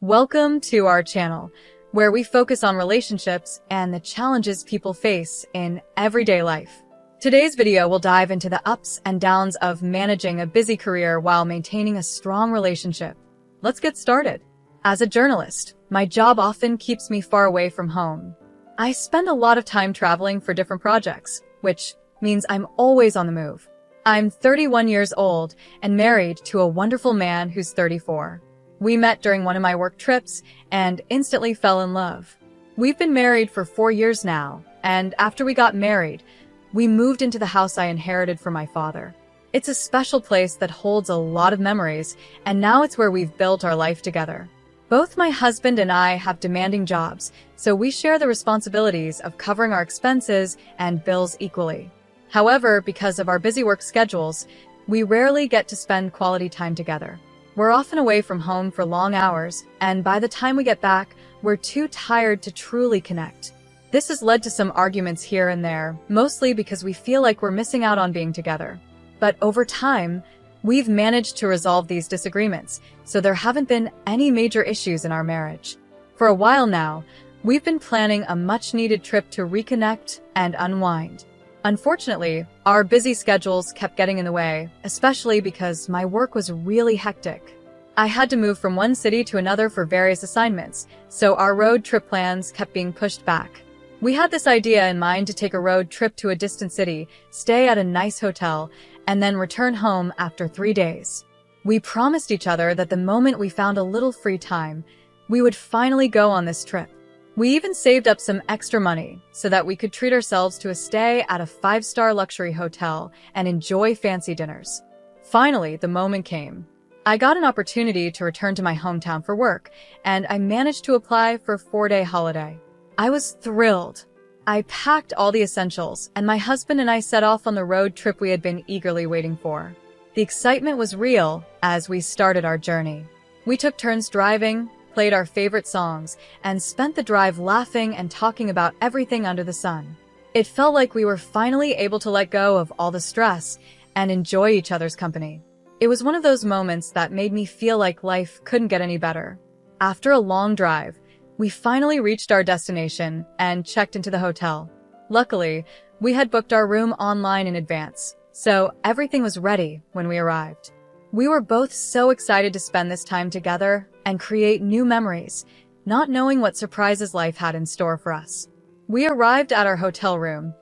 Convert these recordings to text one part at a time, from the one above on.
Welcome to our channel, where we focus on relationships and the challenges people face in everyday life. Today's video will dive into the ups and downs of managing a busy career while maintaining a strong relationship. Let's get started. As a journalist, my job often keeps me far away from home. I spend a lot of time traveling for different projects, which means I'm always on the move. I'm 31 years old and married to a wonderful man who's 34. We met during one of my work trips and instantly fell in love. We've been married for 4 years now, and after we got married, we moved into the house I inherited from my father. It's a special place that holds a lot of memories, and now it's where we've built our life together. Both my husband and I have demanding jobs, so we share the responsibilities of covering our expenses and bills equally. However, because of our busy work schedules, we rarely get to spend quality time together. We're often away from home for long hours, and by the time we get back, we're too tired to truly connect. This has led to some arguments here and there, mostly because we feel like we're missing out on being together. But over time, we've managed to resolve these disagreements, so there haven't been any major issues in our marriage. For a while now, we've been planning a much-needed trip to reconnect and unwind. Unfortunately, our busy schedules kept getting in the way, especially because my work was really hectic. I had to move from one city to another for various assignments, so our road trip plans kept being pushed back. We had this idea in mind to take a road trip to a distant city, stay at a nice hotel, and then return home after 3 days. We promised each other that the moment we found a little free time, we would finally go on this trip. We even saved up some extra money so that we could treat ourselves to a stay at a 5-star luxury hotel and enjoy fancy dinners. Finally, the moment came. I got an opportunity to return to my hometown for work, and I managed to apply for a 4-day holiday. I was thrilled. I packed all the essentials, and my husband and I set off on the road trip we had been eagerly waiting for. The excitement was real as we started our journey. We took turns driving, played our favorite songs, and spent the drive laughing and talking about everything under the sun. It felt like we were finally able to let go of all the stress and enjoy each other's company. It was one of those moments that made me feel like life couldn't get any better. After a long drive, we finally reached our destination and checked into the hotel. Luckily, we had booked our room online in advance, so everything was ready when we arrived. We were both so excited to spend this time together and create new memories, not knowing what surprises life had in store for us. We arrived at our hotel room,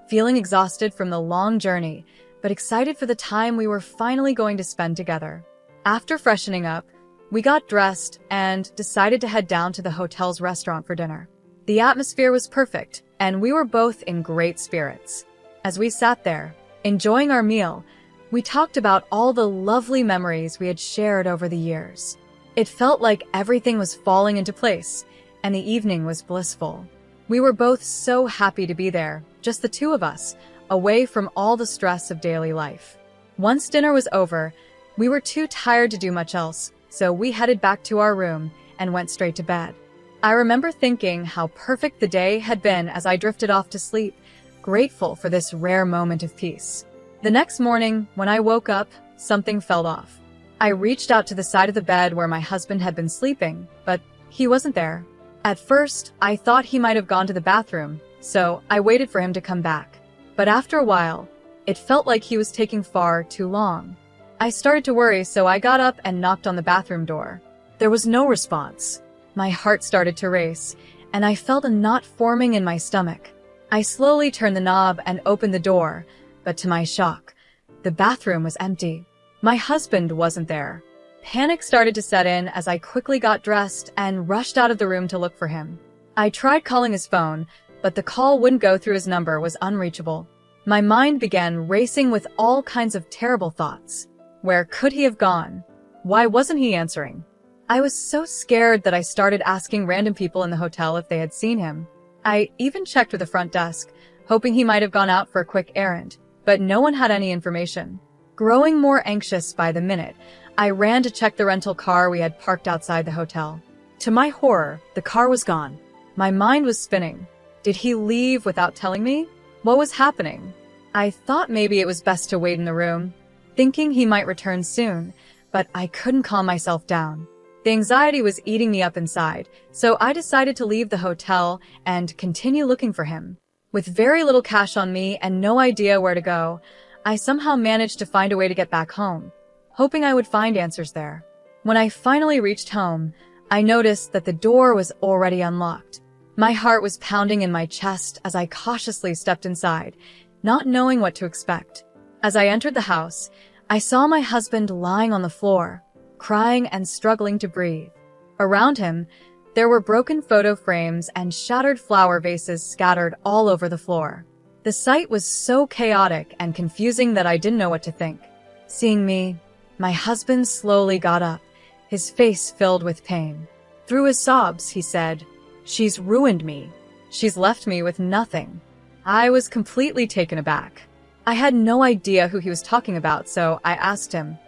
feeling exhausted from the long journey, but excited for the time we were finally going to spend together. After freshening up, we got dressed and decided to head down to the hotel's restaurant for dinner. The atmosphere was perfect, and we were both in great spirits. As we sat there, enjoying our meal, we talked about all the lovely memories we had shared over the years. It felt like everything was falling into place, and the evening was blissful. We were both so happy to be there, just the two of us, away from all the stress of daily life. Once dinner was over, we were too tired to do much else, so we headed back to our room and went straight to bed. I remember thinking how perfect the day had been as I drifted off to sleep, grateful for this rare moment of peace. The next morning, when I woke up, something felt off. I reached out to the side of the bed where my husband had been sleeping, but he wasn't there. At first, I thought he might have gone to the bathroom, so I waited for him to come back. But after a while, it felt like he was taking far too long. I started to worry, so I got up and knocked on the bathroom door. There was no response. My heart started to race, and I felt a knot forming in my stomach. I slowly turned the knob and opened the door, but to my shock, the bathroom was empty. My husband wasn't there. Panic started to set in as I quickly got dressed and rushed out of the room to look for him. I tried calling his phone, but the call wouldn't go through. His number was unreachable. My mind began racing with all kinds of terrible thoughts. Where could he have gone? Why wasn't he answering? I was so scared that I started asking random people in the hotel if they had seen him. I even checked with the front desk, hoping he might have gone out for a quick errand, but no one had any information. Growing more anxious by the minute, I ran to check the rental car we had parked outside the hotel. To my horror, the car was gone. My mind was spinning. Did he leave without telling me? What was happening? I thought maybe it was best to wait in the room, thinking he might return soon, but I couldn't calm myself down. The anxiety was eating me up inside, so I decided to leave the hotel and continue looking for him. With very little cash on me and no idea where to go, I somehow managed to find a way to get back home, hoping I would find answers there. When I finally reached home, I noticed that the door was already unlocked. My heart was pounding in my chest as I cautiously stepped inside, not knowing what to expect. As I entered the house, I saw my husband lying on the floor, crying and struggling to breathe. Around him, there were broken photo frames and shattered flower vases scattered all over the floor. The sight was so chaotic and confusing that I didn't know what to think. Seeing me, my husband slowly got up, his face filled with pain. Through his sobs, he said, "She's ruined me. She's left me with nothing." I was completely taken aback. I had no idea who he was talking about, so I asked him,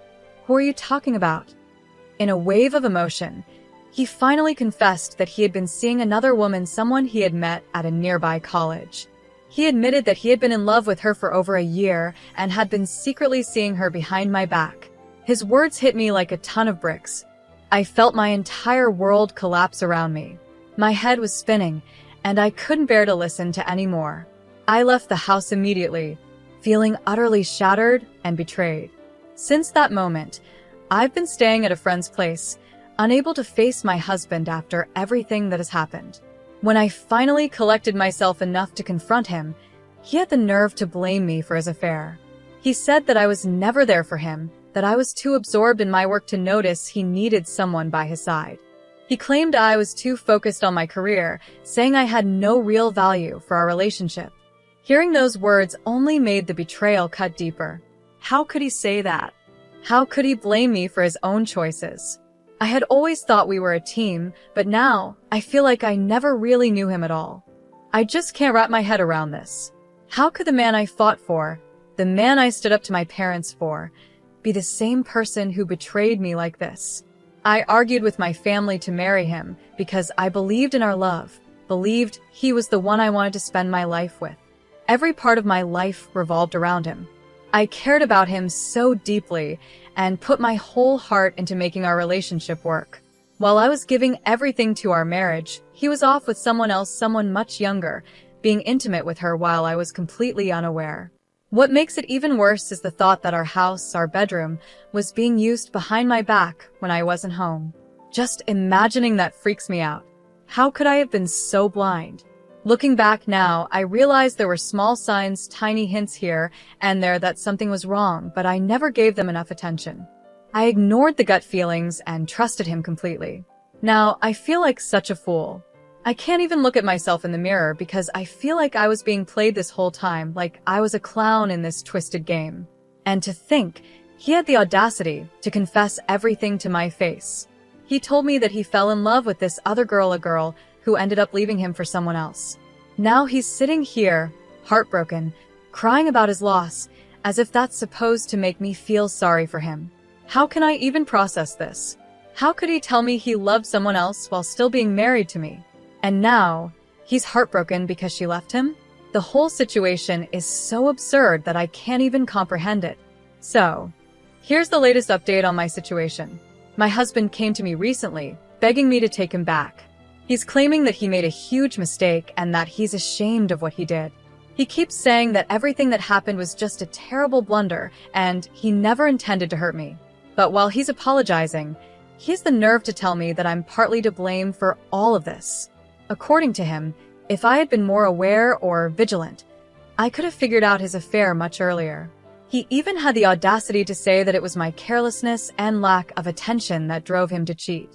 "Who are you talking about?" In a wave of emotion, he finally confessed that he had been seeing another woman, someone he had met at a nearby college. He admitted that he had been in love with her for over a year and had been secretly seeing her behind my back. His words hit me like a ton of bricks. I felt my entire world collapse around me. My head was spinning, and I couldn't bear to listen to any more. I left the house immediately, feeling utterly shattered and betrayed. Since that moment, I've been staying at a friend's place, unable to face my husband after everything that has happened. When I finally collected myself enough to confront him, he had the nerve to blame me for his affair. He said that I was never there for him, that I was too absorbed in my work to notice he needed someone by his side. He claimed I was too focused on my career, saying I had no real value for our relationship. Hearing those words only made the betrayal cut deeper. How could he say that? How could he blame me for his own choices? I had always thought we were a team, but now I feel like I never really knew him at all. I just can't wrap my head around this. How could the man I fought for, the man I stood up to my parents for, be the same person who betrayed me like this? I argued with my family to marry him because I believed in our love, believed he was the one I wanted to spend my life with. Every part of my life revolved around him. I cared about him so deeply and put my whole heart into making our relationship work. While I was giving everything to our marriage, he was off with someone else, someone much younger, being intimate with her while I was completely unaware. What makes it even worse is the thought that our house, our bedroom, was being used behind my back when I wasn't home. Just imagining that freaks me out. How could I have been so blind? Looking back now, I realized there were small signs, tiny hints here and there that something was wrong, but I never gave them enough attention. I ignored the gut feelings and trusted him completely. Now, I feel like such a fool. I can't even look at myself in the mirror because I feel like I was being played this whole time, like I was a clown in this twisted game. And to think, he had the audacity to confess everything to my face. He told me that he fell in love with this other girl, a girl who ended up leaving him for someone else. Now he's sitting here, heartbroken, crying about his loss, as if that's supposed to make me feel sorry for him. How can I even process this? How could he tell me he loved someone else while still being married to me? And now, he's heartbroken because she left him? The whole situation is so absurd that I can't even comprehend it. So, here's the latest update on my situation. My husband came to me recently, begging me to take him back. He's claiming that he made a huge mistake and that he's ashamed of what he did. He keeps saying that everything that happened was just a terrible blunder and he never intended to hurt me. But while he's apologizing, he has the nerve to tell me that I'm partly to blame for all of this. According to him, if I had been more aware or vigilant, I could have figured out his affair much earlier. He even had the audacity to say that it was my carelessness and lack of attention that drove him to cheat.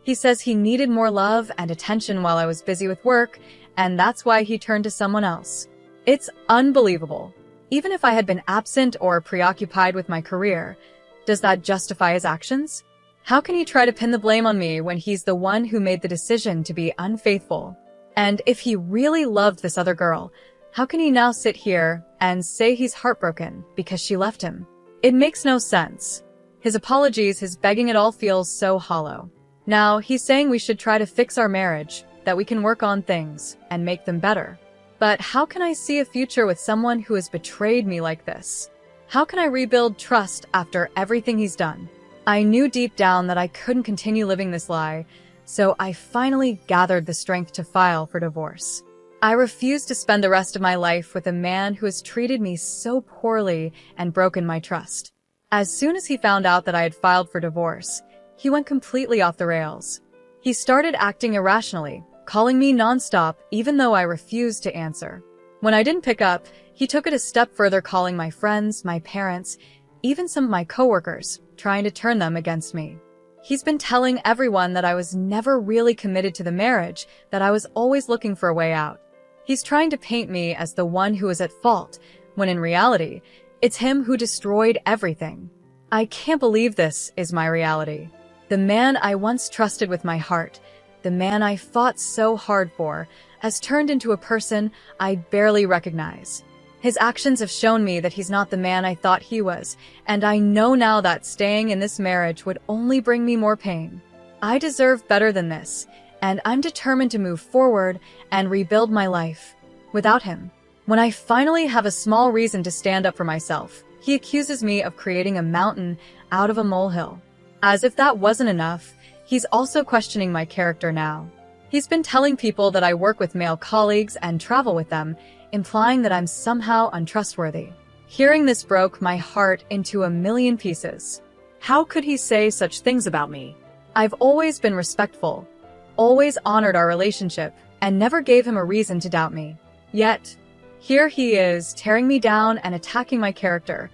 He says he needed more love and attention while I was busy with work, and that's why he turned to someone else. It's unbelievable. Even if I had been absent or preoccupied with my career, does that justify his actions? How can he try to pin the blame on me when he's the one who made the decision to be unfaithful? And if he really loved this other girl, how can he now sit here and say he's heartbroken because she left him? It makes no sense. His apologies, his begging, it all feels so hollow. Now, he's saying we should try to fix our marriage, that we can work on things and make them better. But how can I see a future with someone who has betrayed me like this? How can I rebuild trust after everything he's done? I knew deep down that I couldn't continue living this lie, so I finally gathered the strength to file for divorce. I refused to spend the rest of my life with a man who has treated me so poorly and broken my trust. As soon as he found out that I had filed for divorce, he went completely off the rails. He started acting irrationally, calling me nonstop even though I refused to answer. When I didn't pick up, he took it a step further, calling my friends, my parents, even some of my coworkers, trying to turn them against me. He's been telling everyone that I was never really committed to the marriage, that I was always looking for a way out. He's trying to paint me as the one who is at fault, when in reality, it's him who destroyed everything. I can't believe this is my reality. The man I once trusted with my heart, the man I fought so hard for, has turned into a person I barely recognize. His actions have shown me that he's not the man I thought he was, and I know now that staying in this marriage would only bring me more pain. I deserve better than this, and I'm determined to move forward and rebuild my life without him. When I finally have a small reason to stand up for myself, he accuses me of creating a mountain out of a molehill. As if that wasn't enough, he's also questioning my character now. He's been telling people that I work with male colleagues and travel with them, implying that I'm somehow untrustworthy. Hearing this broke my heart into a million pieces. How could he say such things about me? I've always been respectful, always honored our relationship, and never gave him a reason to doubt me. Yet, here he is, tearing me down and attacking my character,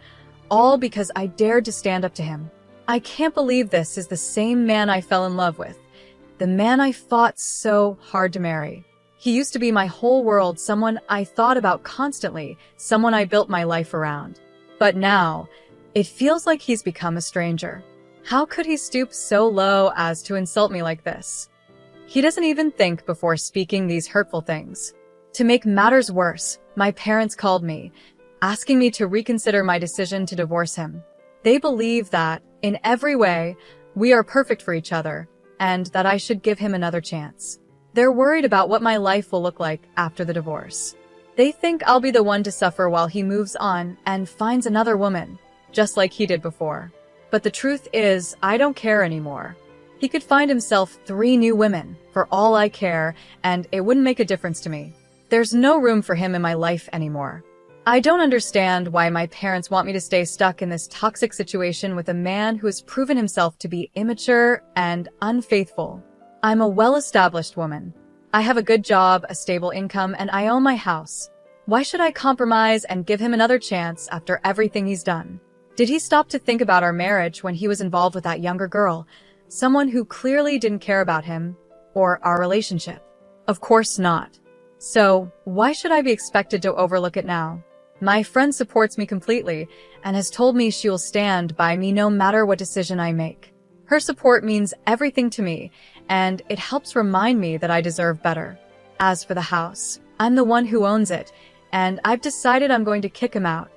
all because I dared to stand up to him. I can't believe this is the same man I fell in love with, the man I fought so hard to marry. He used to be my whole world, someone I thought about constantly, someone I built my life around. But now, it feels like he's become a stranger. How could he stoop so low as to insult me like this? He doesn't even think before speaking these hurtful things. To make matters worse, my parents called me, asking me to reconsider my decision to divorce him. They believe that, in every way, we are perfect for each other, and that I should give him another chance. They're worried about what my life will look like after the divorce. They think I'll be the one to suffer while he moves on and finds another woman, just like he did before. But the truth is, I don't care anymore. He could find himself 3 new women, for all I care, and it wouldn't make a difference to me. There's no room for him in my life anymore. I don't understand why my parents want me to stay stuck in this toxic situation with a man who has proven himself to be immature and unfaithful. I'm a well-established woman. I have a good job, a stable income, and I own my house. Why should I compromise and give him another chance after everything he's done? Did he stop to think about our marriage when he was involved with that younger girl, someone who clearly didn't care about him or our relationship? Of course not. So, why should I be expected to overlook it now? My friend supports me completely and has told me she will stand by me no matter what decision I make. Her support means everything to me, and it helps remind me that I deserve better. As for the house, I'm the one who owns it, and I've decided I'm going to kick him out.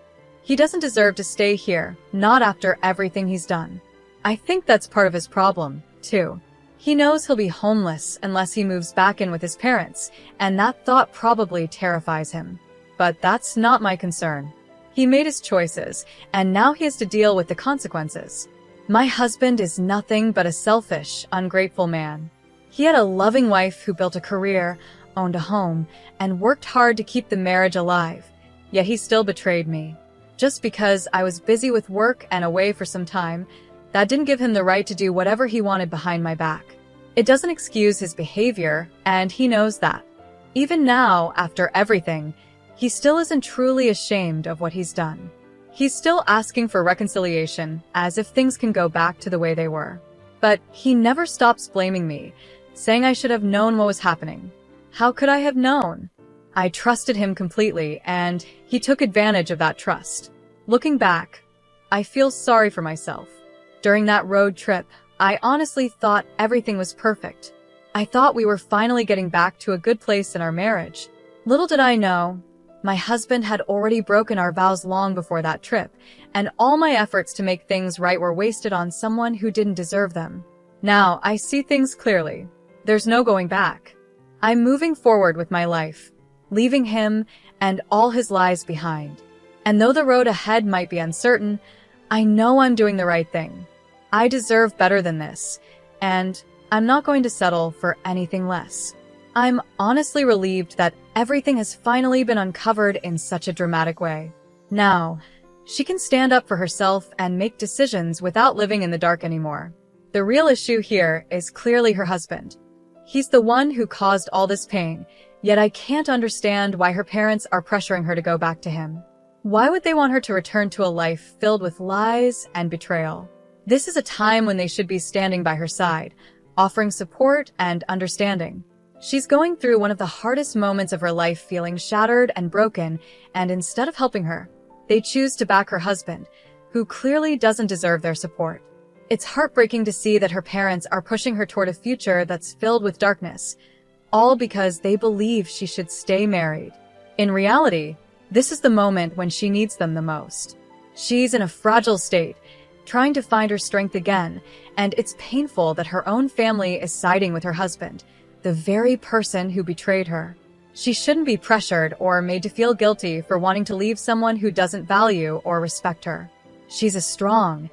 He doesn't deserve to stay here, not after everything he's done. I think that's part of his problem, too. He knows he'll be homeless unless he moves back in with his parents, and that thought probably terrifies him. But that's not my concern. He made his choices, and now he has to deal with the consequences. My husband is nothing but a selfish, ungrateful man. He had a loving wife who built a career, owned a home, and worked hard to keep the marriage alive. Yet he still betrayed me. Just because I was busy with work and away for some time, that didn't give him the right to do whatever he wanted behind my back. It doesn't excuse his behavior, and he knows that. Even now, after everything, he still isn't truly ashamed of what he's done. He's still asking for reconciliation, as if things can go back to the way they were. But he never stops blaming me, saying I should have known what was happening. How could I have known? I trusted him completely, and he took advantage of that trust. Looking back, I feel sorry for myself. During that road trip, I honestly thought everything was perfect. I thought we were finally getting back to a good place in our marriage. Little did I know, my husband had already broken our vows long before that trip, and all my efforts to make things right were wasted on someone who didn't deserve them. Now, I see things clearly. There's no going back. I'm moving forward with my life, leaving him and all his lies behind. And though the road ahead might be uncertain, I know I'm doing the right thing. I deserve better than this, and I'm not going to settle for anything less. I'm honestly relieved that everything has finally been uncovered in such a dramatic way. Now, she can stand up for herself and make decisions without living in the dark anymore. The real issue here is clearly her husband. He's the one who caused all this pain, yet I can't understand why her parents are pressuring her to go back to him. Why would they want her to return to a life filled with lies and betrayal? This is a time when they should be standing by her side, offering support and understanding. She's going through one of the hardest moments of her life, feeling shattered and broken, and instead of helping her, they choose to back her husband, who clearly doesn't deserve their support. It's heartbreaking to see that her parents are pushing her toward a future that's filled with darkness, all because they believe she should stay married. In reality, this is the moment when she needs them the most. She's in a fragile state, trying to find her strength again, and it's painful that her own family is siding with her husband, the very person who betrayed her. She shouldn't be pressured or made to feel guilty for wanting to leave someone who doesn't value or respect her. She's a strong,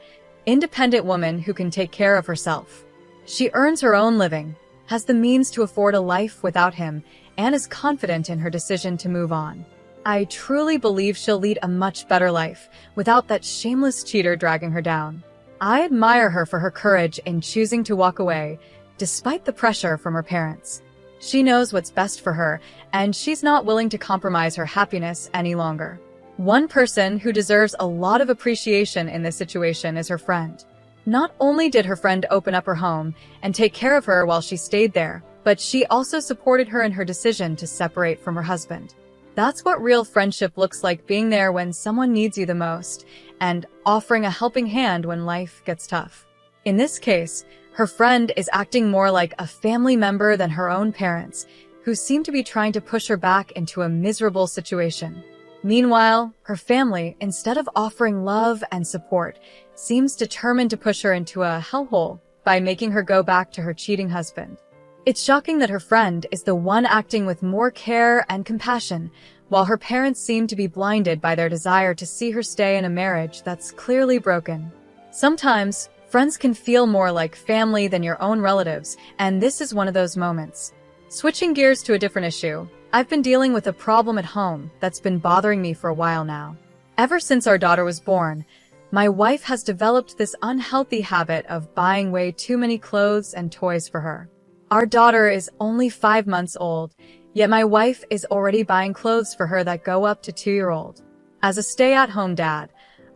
independent woman who can take care of herself. She earns her own living, has the means to afford a life without him, and is confident in her decision to move on. I truly believe she'll lead a much better life without that shameless cheater dragging her down. I admire her for her courage in choosing to walk away, despite the pressure from her parents. She knows what's best for her, and she's not willing to compromise her happiness any longer. One person who deserves a lot of appreciation in this situation is her friend. Not only did her friend open up her home and take care of her while she stayed there, but she also supported her in her decision to separate from her husband. That's what real friendship looks like, being there when someone needs you the most, and offering a helping hand when life gets tough. In this case, her friend is acting more like a family member than her own parents, who seem to be trying to push her back into a miserable situation. Meanwhile, her family, instead of offering love and support, seems determined to push her into a hellhole by making her go back to her cheating husband. It's shocking that her friend is the one acting with more care and compassion, while her parents seem to be blinded by their desire to see her stay in a marriage that's clearly broken. Sometimes, friends can feel more like family than your own relatives, and this is one of those moments. Switching gears to a different issue, I've been dealing with a problem at home that's been bothering me for a while now. Ever since our daughter was born, my wife has developed this unhealthy habit of buying way too many clothes and toys for her. Our daughter is only 5 months old, yet my wife is already buying clothes for her that go up to 2-year-old. As a stay-at-home dad,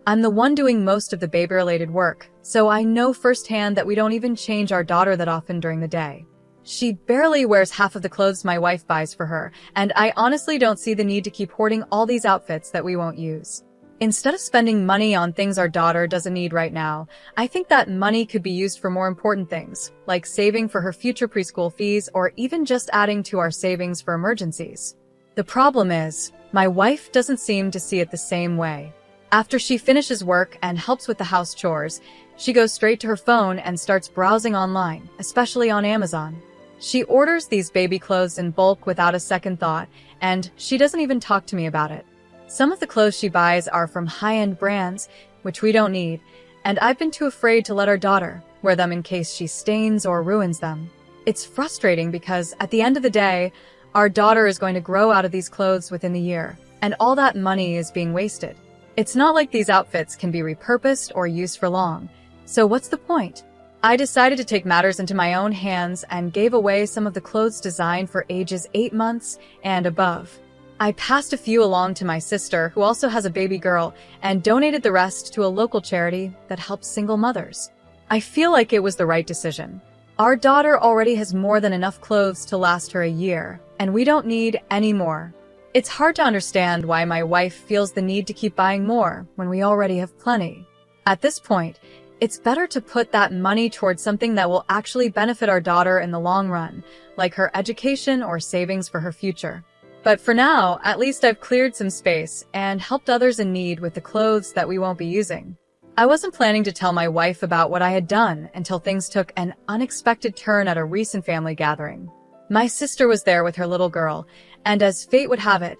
I'm the one doing most of the baby-related work, so I know firsthand that we don't even change our daughter that often during the day. She barely wears half of the clothes my wife buys for her, and I honestly don't see the need to keep hoarding all these outfits that we won't use. Instead of spending money on things our daughter doesn't need right now, I think that money could be used for more important things, like saving for her future preschool fees or even just adding to our savings for emergencies. The problem is, my wife doesn't seem to see it the same way. After she finishes work and helps with the house chores, she goes straight to her phone and starts browsing online, especially on Amazon. She orders these baby clothes in bulk without a second thought, and she doesn't even talk to me about it. Some of the clothes she buys are from high-end brands, which we don't need, and I've been too afraid to let our daughter wear them in case she stains or ruins them. It's frustrating because, at the end of the day, our daughter is going to grow out of these clothes within the year, and all that money is being wasted. It's not like these outfits can be repurposed or used for long, so what's the point? I decided to take matters into my own hands and gave away some of the clothes designed for ages 8 months and above. I passed a few along to my sister, who also has a baby girl, and donated the rest to a local charity that helps single mothers. I feel like it was the right decision. Our daughter already has more than enough clothes to last her a year, and we don't need any more. It's hard to understand why my wife feels the need to keep buying more when we already have plenty. At this point, it's better to put that money towards something that will actually benefit our daughter in the long run, like her education or savings for her future. But for now, at least I've cleared some space and helped others in need with the clothes that we won't be using. I wasn't planning to tell my wife about what I had done until things took an unexpected turn at a recent family gathering. My sister was there with her little girl, and as fate would have it,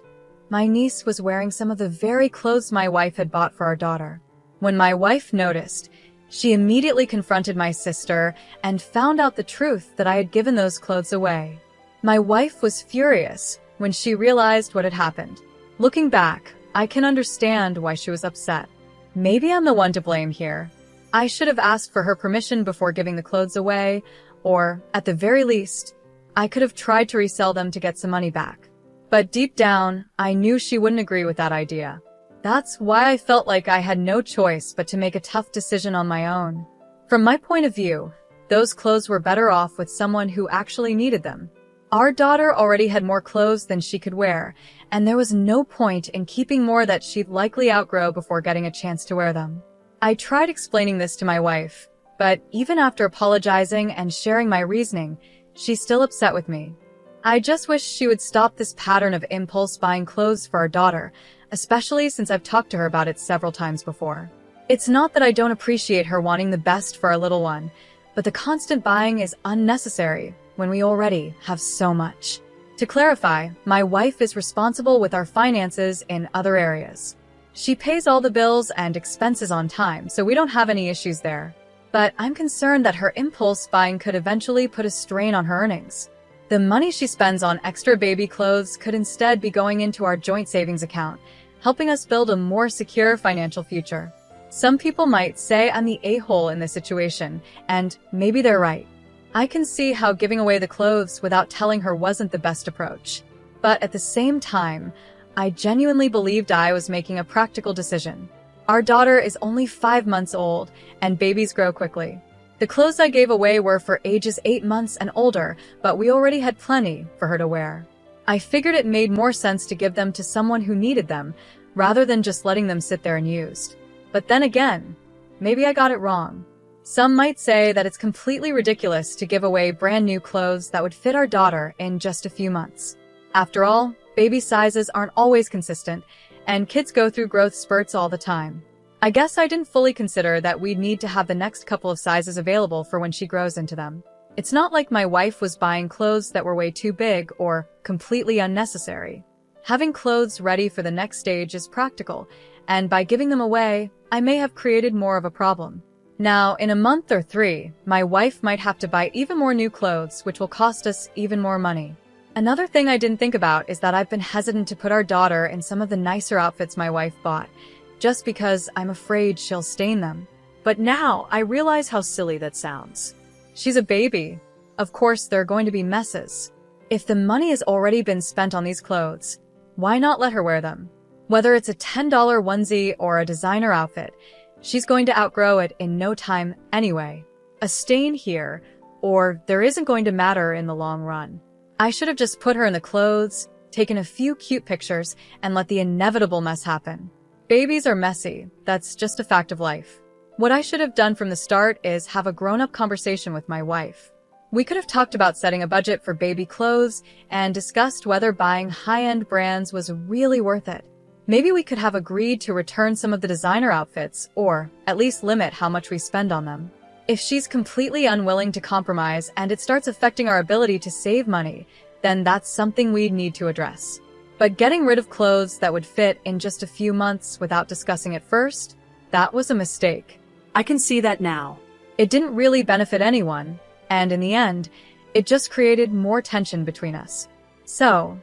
my niece was wearing some of the very clothes my wife had bought for our daughter. When my wife noticed, She immediately confronted my sister and found out the truth that I had given those clothes away. My wife was furious when she realized what had happened. Looking back, I can understand why she was upset. Maybe I'm the one to blame here. I should have asked for her permission before giving the clothes away, or, at the very least, I could have tried to resell them to get some money back. But deep down, I knew she wouldn't agree with that idea. That's why I felt like I had no choice but to make a tough decision on my own. From my point of view, those clothes were better off with someone who actually needed them. Our daughter already had more clothes than she could wear, and there was no point in keeping more that she'd likely outgrow before getting a chance to wear them. I tried explaining this to my wife, but even after apologizing and sharing my reasoning, she's still upset with me. I just wish she would stop this pattern of impulse buying clothes for our daughter, especially since I've talked to her about it several times before. It's not that I don't appreciate her wanting the best for our little one, but the constant buying is unnecessary when we already have so much. To clarify, my wife is responsible with our finances in other areas. She pays all the bills and expenses on time, so we don't have any issues there. But I'm concerned that her impulse buying could eventually put a strain on her earnings. The money she spends on extra baby clothes could instead be going into our joint savings account, helping us build a more secure financial future. Some people might say I'm the a-hole in this situation, and maybe they're right. I can see how giving away the clothes without telling her wasn't the best approach. But at the same time, I genuinely believed I was making a practical decision. Our daughter is only 5 months old, and babies grow quickly. The clothes I gave away were for ages 8 months and older, but we already had plenty for her to wear. I figured it made more sense to give them to someone who needed them, rather than just letting them sit there unused. But then again, maybe I got it wrong. Some might say that it's completely ridiculous to give away brand new clothes that would fit our daughter in just a few months. After all, baby sizes aren't always consistent, and kids go through growth spurts all the time. I guess I didn't fully consider that we'd need to have the next couple of sizes available for when she grows into them. It's not like my wife was buying clothes that were way too big or completely unnecessary. Having clothes ready for the next stage is practical, and by giving them away, I may have created more of a problem. Now, in a month or 3, my wife might have to buy even more new clothes, which will cost us even more money. Another thing I didn't think about is that I've been hesitant to put our daughter in some of the nicer outfits my wife bought, just because I'm afraid she'll stain them. But now I realize how silly that sounds. She's a baby. Of course, there are going to be messes. If the money has already been spent on these clothes, why not let her wear them? Whether it's a $10 onesie or a designer outfit, she's going to outgrow it in no time anyway. A stain here, or there isn't going to matter in the long run. I should have just put her in the clothes, taken a few cute pictures, and let the inevitable mess happen. Babies are messy. That's just a fact of life. What I should have done from the start is have a grown-up conversation with my wife. We could have talked about setting a budget for baby clothes and discussed whether buying high-end brands was really worth it. Maybe we could have agreed to return some of the designer outfits, or at least limit how much we spend on them. If she's completely unwilling to compromise and it starts affecting our ability to save money, then that's something we'd need to address. But getting rid of clothes that would fit in just a few months without discussing it first, that was a mistake. I can see that now. It didn't really benefit anyone, and in the end, it just created more tension between us. So,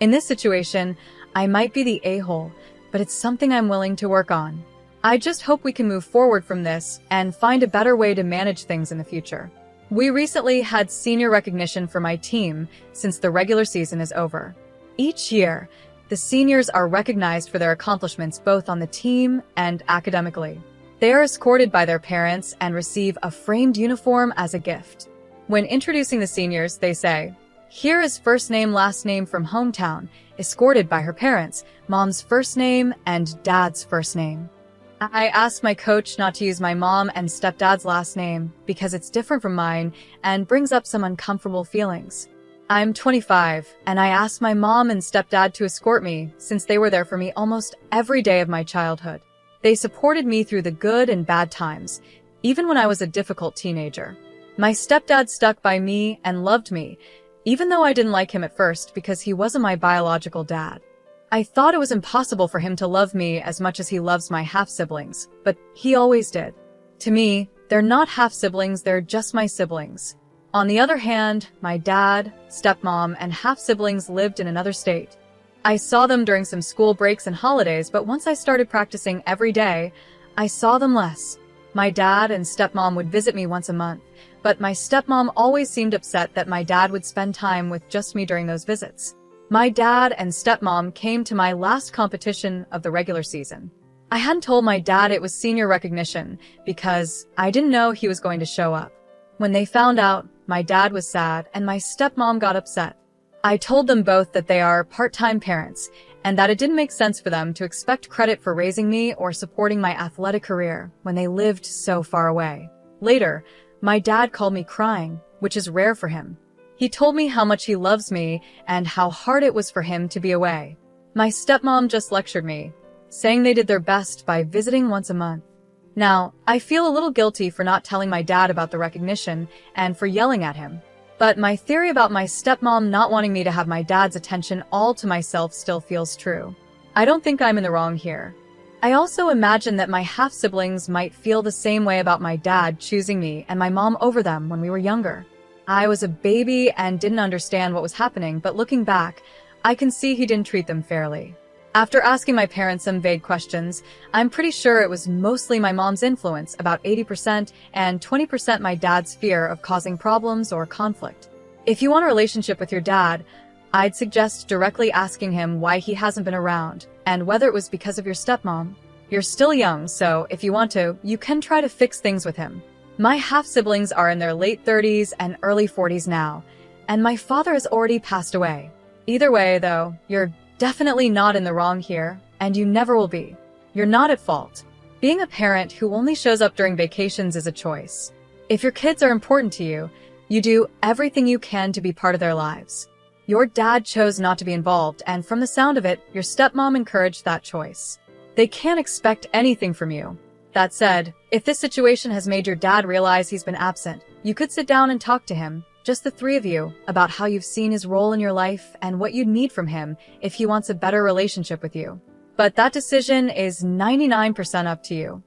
in this situation, I might be the a-hole, but it's something I'm willing to work on. I just hope we can move forward from this and find a better way to manage things in the future. We recently had senior recognition for my team since the regular season is over. Each year, the seniors are recognized for their accomplishments both on the team and academically. They are escorted by their parents and receive a framed uniform as a gift. When introducing the seniors, they say, "Here is first name, last name from hometown, escorted by her parents, mom's first name and dad's first name." I asked my coach not to use my mom and stepdad's last name because it's different from mine and brings up some uncomfortable feelings. I'm 25, and I asked my mom and stepdad to escort me since they were there for me almost every day of my childhood. They supported me through the good and bad times, even when I was a difficult teenager. My stepdad stuck by me and loved me, even though I didn't like him at first because he wasn't my biological dad. I thought it was impossible for him to love me as much as he loves my half-siblings, but he always did. To me, they're not half-siblings, they're just my siblings. On the other hand, my dad, stepmom, and half-siblings lived in another state. I saw them during some school breaks and holidays, but once I started practicing every day, I saw them less. My dad and stepmom would visit me once a month, but my stepmom always seemed upset that my dad would spend time with just me during those visits. My dad and stepmom came to my last competition of the regular season. I hadn't told my dad it was senior recognition because I didn't know he was going to show up. When they found out, my dad was sad and my stepmom got upset. I told them both that they are part-time parents and that it didn't make sense for them to expect credit for raising me or supporting my athletic career when they lived so far away. Later, my dad called me crying, which is rare for him. He told me how much he loves me and how hard it was for him to be away. My stepmom just lectured me, saying they did their best by visiting once a month. Now, I feel a little guilty for not telling my dad about the recognition and for yelling at him. But my theory about my stepmom not wanting me to have my dad's attention all to myself still feels true. I don't think I'm in the wrong here. I also imagine that my half-siblings might feel the same way about my dad choosing me and my mom over them when we were younger. I was a baby and didn't understand what was happening, but looking back, I can see he didn't treat them fairly. After asking my parents some vague questions, I'm pretty sure it was mostly my mom's influence, about 80%, and 20% my dad's fear of causing problems or conflict. If you want a relationship with your dad, I'd suggest directly asking him why he hasn't been around, and whether it was because of your stepmom. You're still young, so if you want to, you can try to fix things with him. My half-siblings are in their late 30s and early 40s now, and my father has already passed away. Either way, though, you're definitely not in the wrong here, and you never will be. You're not at fault. Being a parent who only shows up during vacations is a choice. If your kids are important to you, you do everything you can to be part of their lives. Your dad chose not to be involved, and from the sound of it, your stepmom encouraged that choice. They can't expect anything from you. That said, if this situation has made your dad realize he's been absent, you could sit down and talk to him, just the three of you, about how you've seen his role in your life and what you'd need from him if he wants a better relationship with you. But that decision is 99% up to you.